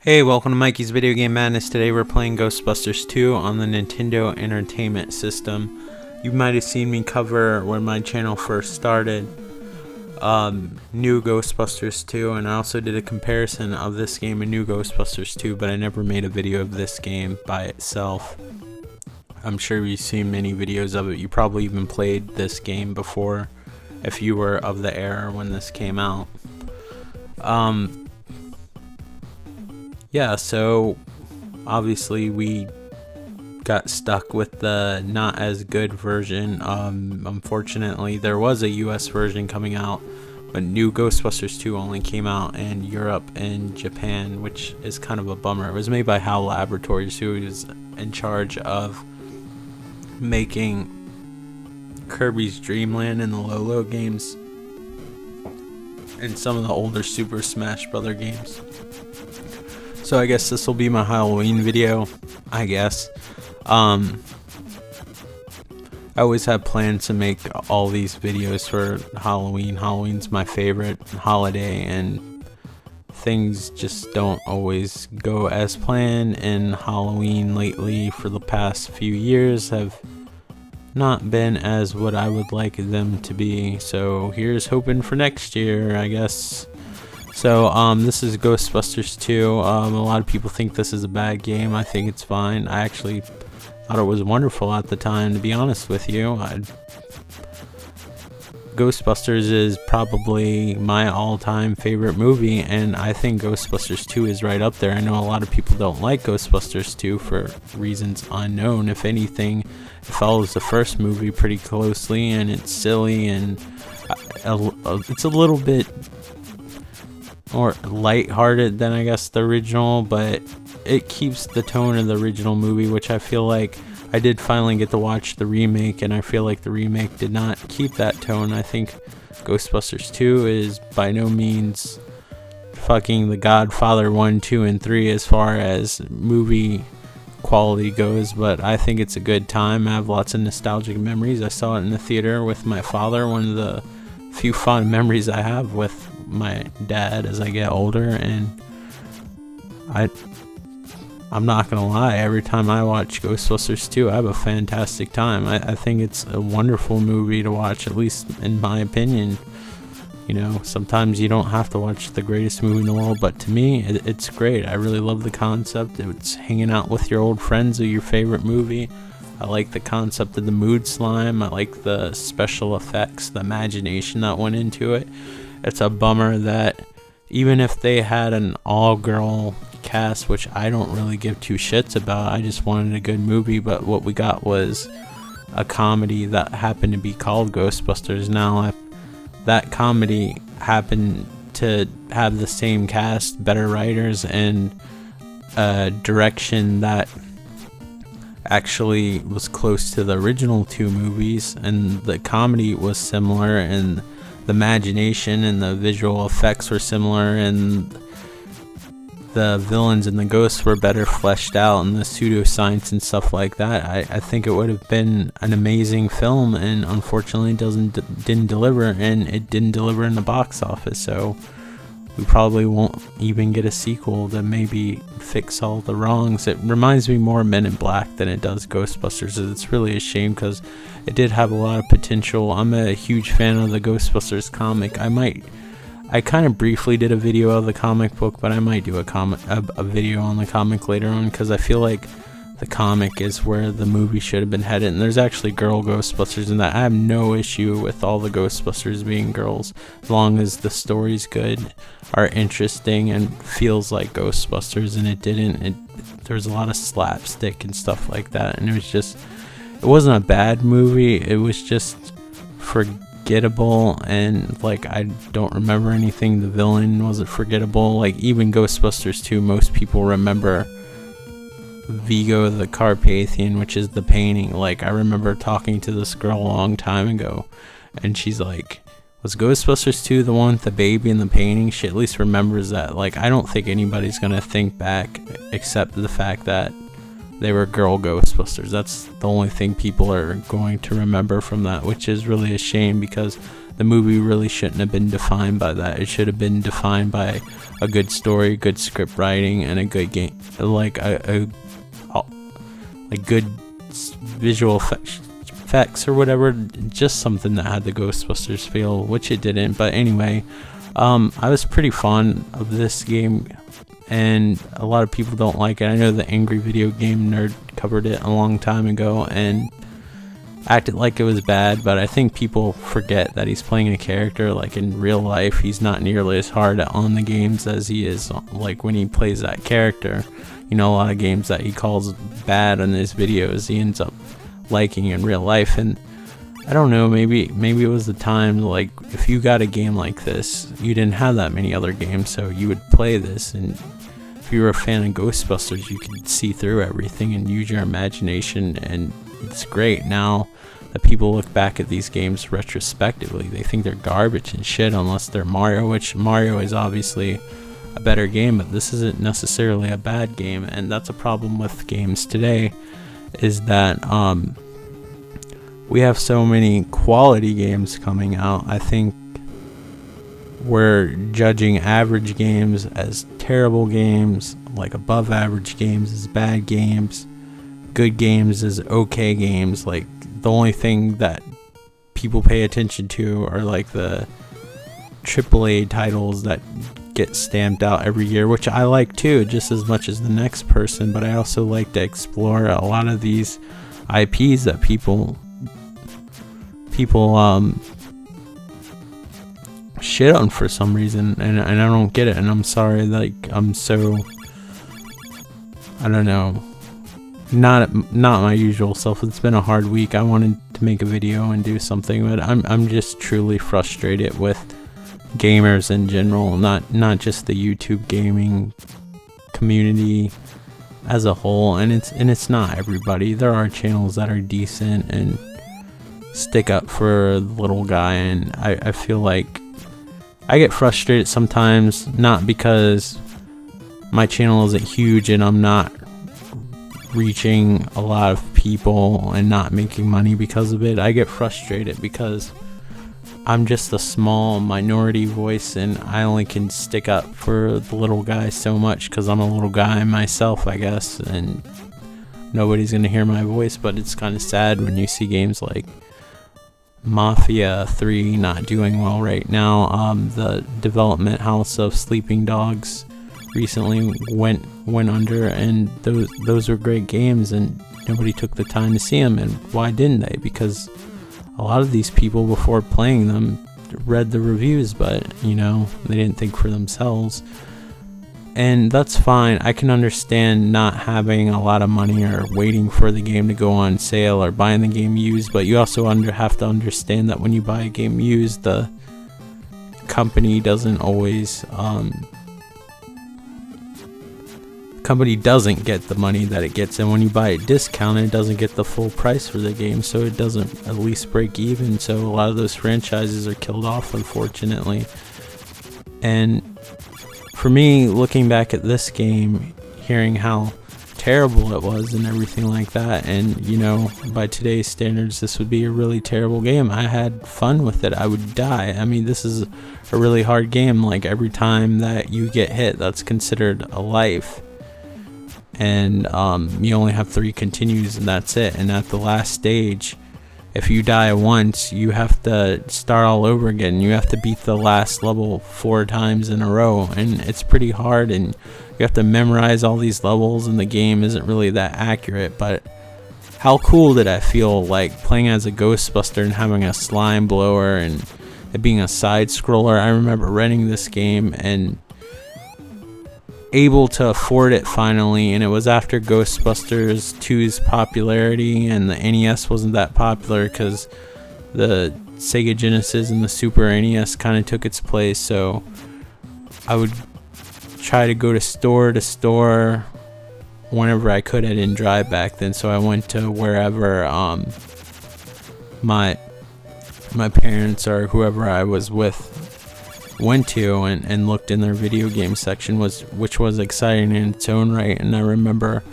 Hey, welcome to Mikey's Video Game Madness. Today we're playing Ghostbusters 2 on the Nintendo Entertainment System. You might have seen me cover when my channel first started New Ghostbusters 2, and I also did a comparison of this game and New Ghostbusters 2, but I never made a video of this game by itself. I'm sure you've seen many videos of it. You probably even played this game before if you were of the era when this came out. Yeah, so obviously we got stuck with the not as good version. Unfortunately, there was a US version coming out, but New Ghostbusters 2 only came out in Europe and Japan, which is kind of a bummer. It was made by HAL Laboratories, who is in charge of making Kirby's Dream Land and the Lolo games and some of the older Super Smash Bros. Games. So I guess this will be my Halloween video, I guess. I always have plans to make all these videos for Halloween. Halloween's my favorite holiday, and things just don't always go as planned, and Halloween lately for the past few years have not been as what I would like them to be. So here's hoping for next year, I guess. So this is Ghostbusters 2. A lot of people think this is a bad game. I think it's fine. I actually thought it was wonderful at the time, to be honest with you. Ghostbusters is probably my all-time favorite movie, and I think Ghostbusters 2 is right up there. I know a lot of people don't like Ghostbusters 2 for reasons unknown. If anything, it follows the first movie pretty closely, and it's silly, and it's a little bit more light-hearted than I guess the original, but it keeps the tone of the original movie, which I feel like I did finally get to watch the remake, and I feel like the remake did not keep that tone. I think Ghostbusters 2 is by no means fucking The Godfather 1, 2, and 3 as far as movie quality goes, but I think it's a good time. I have lots of nostalgic memories. I saw it in the theater with my father, one of the few fond memories I have with my dad as I get older, and I'm not gonna lie, every time I watch Ghostbusters 2 I have a fantastic time. I think it's a wonderful movie to watch, at least in my opinion. You know, sometimes you don't have to watch the greatest movie in the world, but to me it's great. I really love the concept. It's hanging out with your old friends of your favorite movie. I like the concept of the mood slime. I like the special effects, the imagination that went into it. It's a bummer that even if they had an all-girl cast, which I don't really give two shits about, I just wanted a good movie, but what we got was a comedy that happened to be called Ghostbusters. Now, if that comedy happened to have the same cast, better writers, and direction that actually was close to the original two movies, and the comedy was similar, and the imagination and the visual effects were similar, and the villains and the ghosts were better fleshed out, and the pseudoscience and stuff like that, I think it would have been an amazing film, and unfortunately didn't deliver, and it didn't deliver in the box office, so we probably won't even get a sequel to maybe fix all the wrongs. It reminds me more of Men in Black than it does Ghostbusters. It's really a shame because it did have a lot of potential. I'm a huge fan of the Ghostbusters comic. I kind of briefly did a video of the comic book, but I might do a video on the comic later on, because I feel like the comic is where the movie should have been headed, and there's actually girl Ghostbusters in that. I have no issue with all the Ghostbusters being girls, as long as the story's good, are interesting, and feels like Ghostbusters, and it didn't. There was a lot of slapstick and stuff like that, and it wasn't a bad movie, it was just forgettable, and like I don't remember anything. The villain wasn't forgettable. Like even Ghostbusters 2, most people remember Vigo the Carpathian, which is the painting. Like I remember talking to this girl a long time ago, and she's like, was Ghostbusters 2 the one with the baby and the painting? She at least remembers that. Like I don't think anybody's gonna think back except the fact that they were girl Ghostbusters. That's the only thing people are going to remember from that, which is really a shame, because the movie really shouldn't have been defined by that. It should have been defined by a good story, good script writing, and a good game, like a good visual effects or whatever. Just something that had the Ghostbusters feel, which it didn't. But anyway, I was pretty fond of this game, and a lot of people don't like it. I know the Angry Video Game Nerd covered it a long time ago and acted like it was bad, but I think people forget that he's playing a character. Like in real life, he's not nearly as hard on the games as he is like when he plays that character. You know, a lot of games that he calls bad on his videos, he ends up liking in real life. And I don't know, maybe it was the time, like if you got a game like this, you didn't have that many other games, so you would play this, and if you were a fan of Ghostbusters, you could see through everything and use your imagination, and it's great. Now that people look back at these games retrospectively, they think they're garbage and shit unless they're Mario, which Mario is obviously a better game, but this isn't necessarily a bad game. And that's a problem with games today, is that we have so many quality games coming out. I think we're judging average games as terrible games, like above average games as bad games, good games as okay games. Like the only thing that people pay attention to are like the AAA titles that get stamped out every year, which I like too, just as much as the next person. But I also like to explore a lot of these IPs that people shit on for some reason, and I don't get it, and I'm sorry. Like, I'm so, I don't know, not my usual self. It's been a hard week. I wanted to make a video and do something, but I'm just truly frustrated with gamers in general, not just the YouTube gaming community as a whole. And it's not everybody. There are channels that are decent and stick up for the little guy, and I feel like I get frustrated sometimes, not because my channel isn't huge and I'm not reaching a lot of people and not making money because of it. I get frustrated because I'm just a small minority voice, and I only can stick up for the little guy so much because I'm a little guy myself, I guess, and nobody's gonna hear my voice. But it's kind of sad when you see games like Mafia 3 not doing well right now. The development house of Sleeping Dogs recently went under, and those were great games, and nobody took the time to see them. And why didn't they? Because a lot of these people, before playing them, read the reviews, but you know, they didn't think for themselves. And that's fine. I can understand not having a lot of money or waiting for the game to go on sale or buying the game used, but you also have to understand that when you buy a game used, the company doesn't always doesn't get the money that it gets, and when you buy it discounted, it doesn't get the full price for the game, so it doesn't at least break even. So a lot of those franchises are killed off, unfortunately. And for me, looking back at this game, hearing how terrible it was and everything like that, and you know, by today's standards, this would be a really terrible game. I had fun with it. I would die. I mean, this is a really hard game. Like, every time that you get hit, that's considered a life, and you only have 3 continues, and that's it. And at the last stage, if you die once, you have to start all over again. You have to beat the last level 4 times in a row, and it's pretty hard, and you have to memorize all these levels, and the game isn't really that accurate. But how cool did I feel, like, playing as a Ghostbuster and having a slime blower and it being a side scroller. I remember renting this game and able to afford it finally, and it was after Ghostbusters 2's popularity, and the NES wasn't that popular because the Sega Genesis and the Super NES kind of took its place. So I would try to go to store whenever I could. I didn't drive back then, so I went to wherever my parents or whoever I was with went to, and looked in their video game section, which was exciting in its own right. And I remember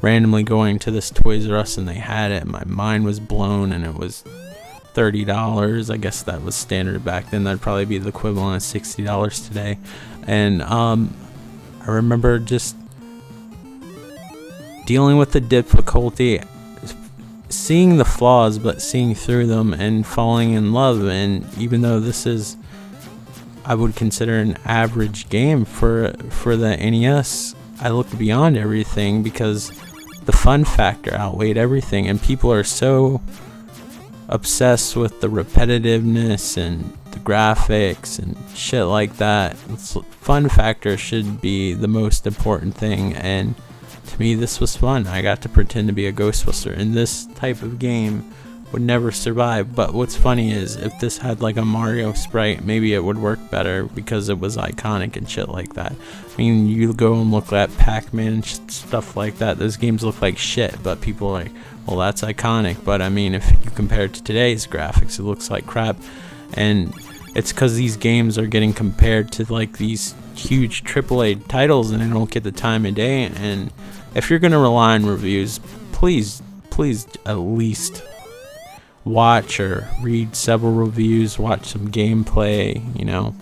randomly going to this Toys R Us, and they had it, and my mind was blown, and it was $30. I guess that was standard back then. That'd probably be the equivalent of $60 today. And I remember just dealing with the difficulty, seeing the flaws, but seeing through them and falling in love. And even though this is, I would consider an average game for the NES, I looked beyond everything because the fun factor outweighed everything. And people are so obsessed with the repetitiveness and the graphics and shit like that. Fun factor should be the most important thing, and to me this was fun. I got to pretend to be a Ghostbuster, and this type of game would never survive. But what's funny is if this had like a Mario sprite, maybe it would work better because it was iconic and shit like that. I mean, you go and look at Pac-Man and stuff like that, those games look like shit, but people are like, well, that's iconic. But I mean, if you compare it to today's graphics, it looks like crap. And it's because these games are getting compared to like these huge AAA titles, and they don't get the time of day. And if you're going to rely on reviews, please at least watch or read several reviews, watch some gameplay, you know.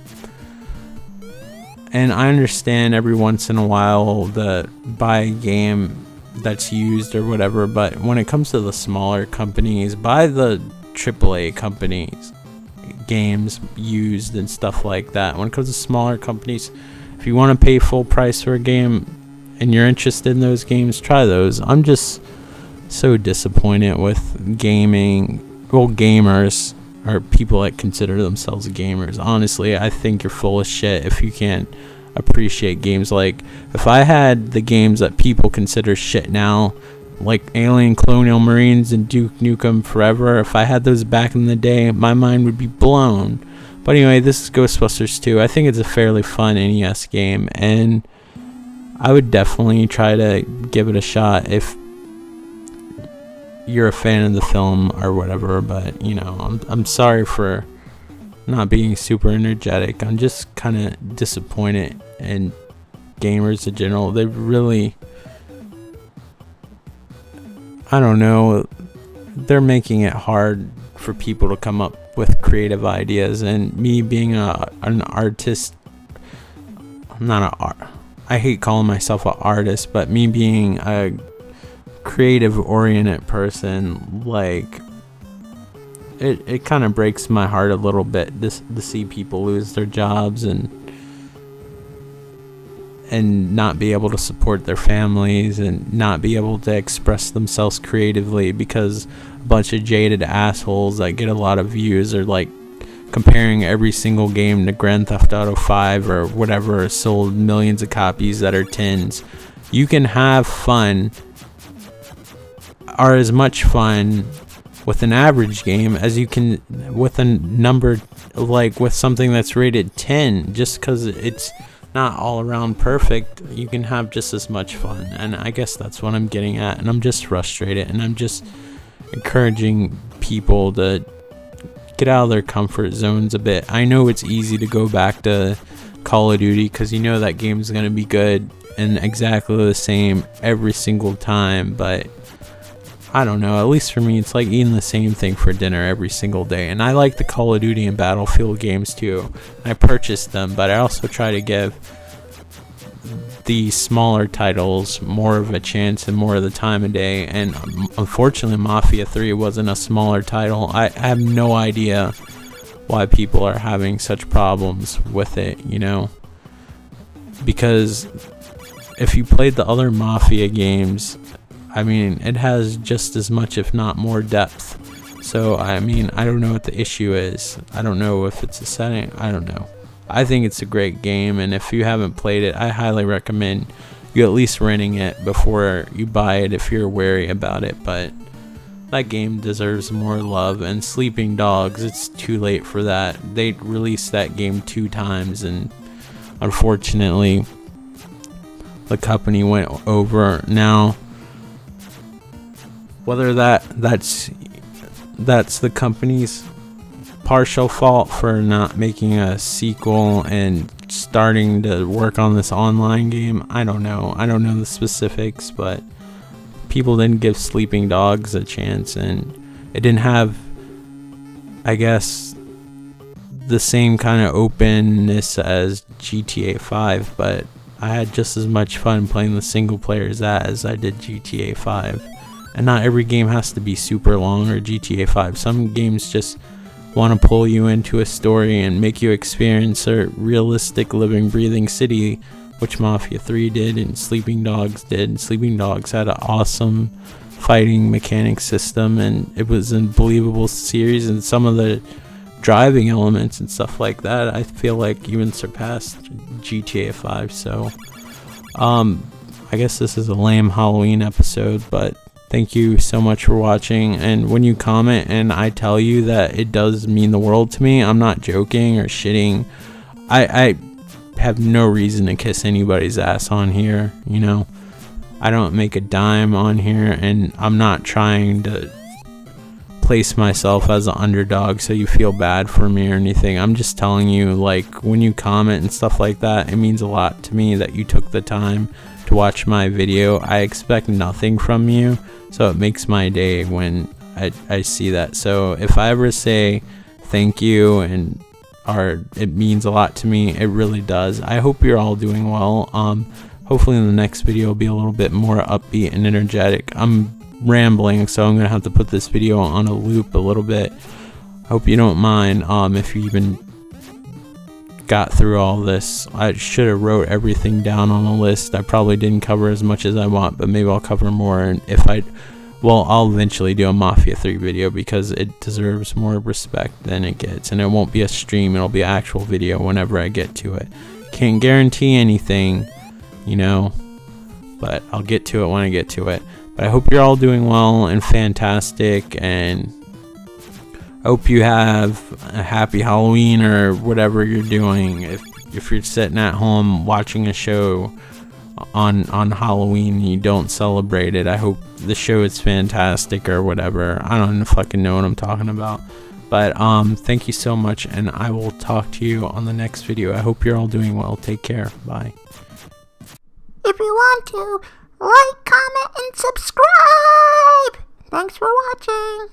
And I understand every once in a while the buy a game that's used or whatever, but when it comes to the smaller companies, buy the AAA companies games used and stuff like that. When it comes to smaller companies, if you want to pay full price for a game and you're interested in those games, try those. I'm just so disappointed with gaming. Well, gamers, or people that consider themselves gamers. Honestly, I think you're full of shit if you can't appreciate games. Like, if I had the games that people consider shit now, like Alien Colonial Marines and Duke Nukem Forever, if I had those back in the day, my mind would be blown. But anyway, this is Ghostbusters 2. I think it's a fairly fun NES game, and I would definitely try to give it a shot if you're a fan of the film or whatever. But you know, I'm sorry for not being super energetic. I'm just kind of disappointed in gamers in general. They really, I don't know, they're making it hard for people to come up with creative ideas. And me being an artist, I hate calling myself an artist, but me being a creative oriented person, like, it kind of breaks my heart a little bit to see people lose their jobs and not be able to support their families and not be able to express themselves creatively because a bunch of jaded assholes that get a lot of views are like comparing every single game to Grand Theft Auto 5 or whatever, sold millions of copies that are tens. You can have fun, or as much fun, with an average game as you can with a number, like with something that's rated 10. Just because it's not all around perfect, you can have just as much fun. And I guess that's what I'm getting at, and I'm just frustrated, and I'm just encouraging people to get out of their comfort zones a bit. I know it's easy to go back to Call of Duty because you know that game's going to be good and exactly the same every single time, but I don't know, at least for me, it's like eating the same thing for dinner every single day. And I like the Call of Duty and Battlefield games too. I purchased them, but I also try to give the smaller titles more of a chance and more of the time of day. And unfortunately, Mafia 3 wasn't a smaller title. I have no idea why people are having such problems with it, you know? Because if you played the other Mafia games, I mean, it has just as much, if not more, depth. So, I mean, I don't know what the issue is. I don't know if it's a setting. I don't know. I think it's a great game, and if you haven't played it, I highly recommend you at least renting it before you buy it if you're wary about it. But that game deserves more love. And Sleeping Dogs, it's too late for that. They released that game 2 times, and unfortunately, the company went over. Now, whether that's the company's partial fault for not making a sequel and starting to work on this online game, I don't know. I don't know the specifics, but people didn't give Sleeping Dogs a chance, and it didn't have I guess, the same kind of openness as GTA 5, but I had just as much fun playing the single player as that as I did GTA 5. And not every game has to be super long or GTA 5. Some games just want to pull you into a story and make you experience a realistic living, breathing city, which Mafia 3 did and Sleeping Dogs did. Sleeping Dogs had an awesome fighting mechanic system, and it was an unbelievable series, and some of the driving elements and stuff like that I feel like even surpassed GTA 5. So I guess this is a lame Halloween episode, but thank you so much for watching. And when you comment and I tell you that it does mean the world to me, I'm not joking or shitting. I have no reason to kiss anybody's ass on here, you know. I don't make a dime on here, and I'm not trying to place myself as an underdog so you feel bad for me or anything. I'm just telling you, like, when you comment and stuff like that, it means a lot to me that you took the time to watch my video. I expect nothing from you, so it makes my day when I see that. So if I ever say thank you and it means a lot to me, it really does. I hope you're all doing well. Hopefully in the next video will be a little bit more upbeat and energetic. I'm rambling, so I'm gonna have to put this video on a loop a little bit. Hope you don't mind if you even got through all this. I should have wrote everything down on a list. I probably didn't cover as much as I want, but maybe I'll cover more. And I'll eventually do a Mafia 3 video because it deserves more respect than it gets, and it won't be a stream, it'll be an actual video whenever I get to it. Can't guarantee anything, you know, but I'll get to it when I get to it. But I hope you're all doing well and fantastic, and I hope you have a happy Halloween or whatever you're doing. If you're sitting at home watching a show on Halloween and you don't celebrate it, I hope the show is fantastic or whatever. I don't fucking know what I'm talking about. But thank you so much, and I will talk to you on the next video. I hope you're all doing well. Take care. Bye. If you want to, like, comment, and subscribe. Thanks for watching.